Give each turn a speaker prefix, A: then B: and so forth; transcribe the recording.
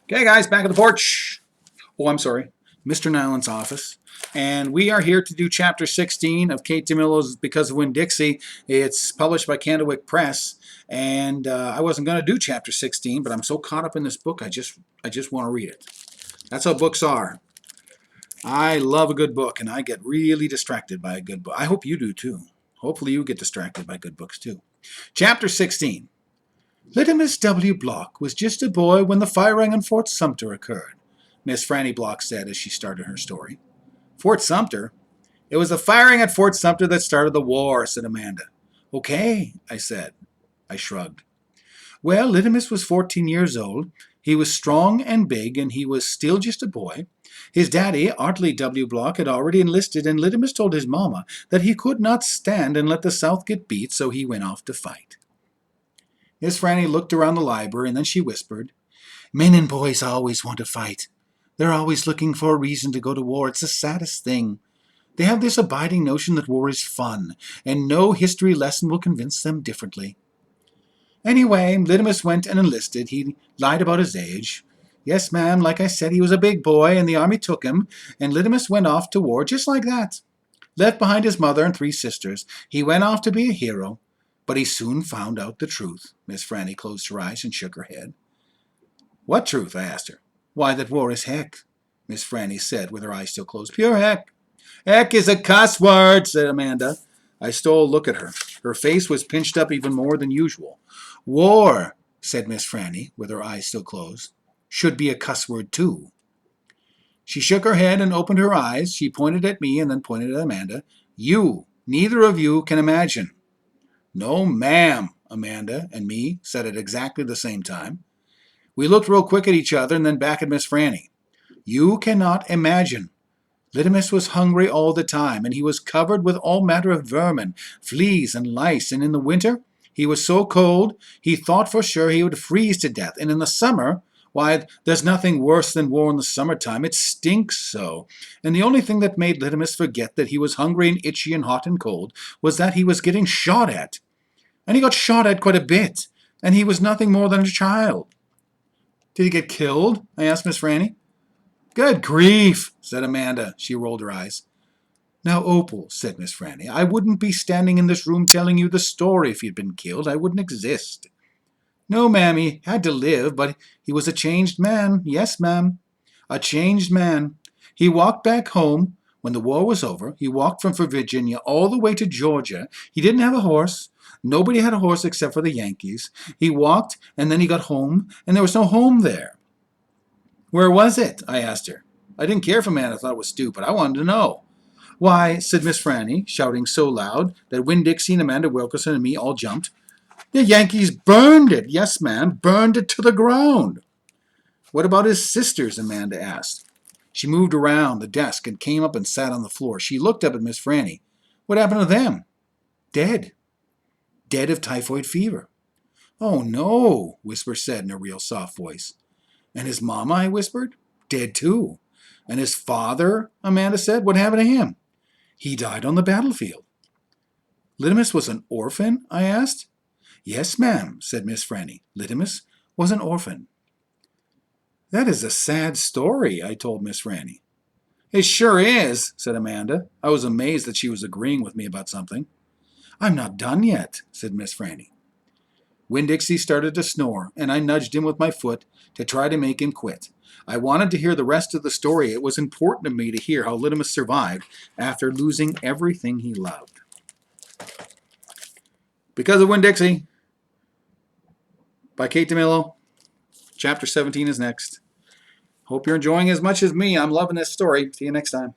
A: Okay, guys, back at the porch. Oh, I'm sorry, Mr. Nyland's office. And we are here to do Chapter 16 of Kate DeMillo's Because of Winn-Dixie. It's published by Candlewick Press. And I wasn't going to do Chapter 16, but I'm so caught up in this book, I just want to read it. That's how books are. I love a good book, and I get really distracted by a good book. I hope you do, too. Hopefully you get distracted by good books, too. Chapter 16. Littimus W. Block was just a boy when the firing on Fort Sumter occurred, Miss Franny Block said as she started her story. Fort Sumter? It was the firing at Fort Sumter that started the war, said Amanda. Okay, I said. I shrugged. Well, Littimus was 14 years old. He was strong and big, and he was still just a boy. His daddy, Artley W. Block, had already enlisted, and Littimus told his mama that he could not stand and let the South get beat, so he went off to fight. Miss Franny looked around the library, and then she whispered, Men and boys always want to fight. They're always looking for a reason to go to war. It's the saddest thing. They have this abiding notion that war is fun, and no history lesson will convince them differently. Anyway, Littimus went and enlisted. He lied about his age. Yes, ma'am, like I said, he was a big boy, and the army took him, and Littimus went off to war just like that. Left behind his mother and 3 sisters, he went off to be a hero. But he soon found out the truth. Miss Franny closed her eyes and shook her head. What truth? I asked her. Why, that war is heck, Miss Franny said with her eyes still closed. Pure heck. Heck is a cuss word, said Amanda. I stole a look at her. Her face was pinched up even more than usual. War, said Miss Franny with her eyes still closed, should be a cuss word too. She shook her head and opened her eyes. She pointed at me and then pointed at Amanda. You, neither of you can imagine. No, ma'am, Amanda and me said at exactly the same time. We looked real quick at each other and then back at Miss Franny. You cannot imagine. Littimus was hungry all the time, and he was covered with all manner of vermin, fleas and lice, and in the winter he was so cold he thought for sure he would freeze to death, and in the summer, why, there's nothing worse than war in the summertime. It stinks so. And the only thing that made Littimus forget that he was hungry and itchy and hot and cold was that he was getting shot at. And he got shot at quite a bit, and he was nothing more than a child. Did he get killed? I asked Miss Franny. Good grief, said Amanda. She rolled her eyes. Now, Opal, said Miss Franny, I wouldn't be standing in this room telling you the story if he'd been killed. I wouldn't exist. No, ma'am, he had to live, but he was a changed man. Yes, ma'am, a changed man. He walked back home when the war was over. He walked from Virginia all the way to Georgia. He didn't have a horse. Nobody had a horse except for the Yankees. He walked, and then he got home, and there was no home there. Where was it? I asked her. I didn't care if Amanda thought it was stupid. I wanted to know. Why, said Miss Franny, shouting so loud that Winn-Dixie and Amanda Wilkerson and me all jumped. The Yankees burned it. Yes, ma'am, burned it to the ground. What about his sisters? Amanda asked. She moved around the desk and came up and sat on the floor. She looked up at Miss Franny. What happened to them? Dead. Dead of typhoid fever. Oh, no, Whisper said in a real soft voice. And his mama, I whispered. Dead too. And his father, Amanda said. What happened to him? He died on the battlefield. Littimus was an orphan? I asked. Yes, ma'am, said Miss Franny. Littimus was an orphan. That is a sad story, I told Miss Franny. It sure is, said Amanda. I was amazed that she was agreeing with me about something. I'm not done yet, said Miss Franny. Winn-Dixie started to snore, and I nudged him with my foot to try to make him quit. I wanted to hear the rest of the story. It was important to me to hear how Littimus survived after losing everything he loved. Because of Winn-Dixie, by Kate DeMillo. Chapter 17 is next. Hope you're enjoying as much as me. I'm loving this story. See you next time.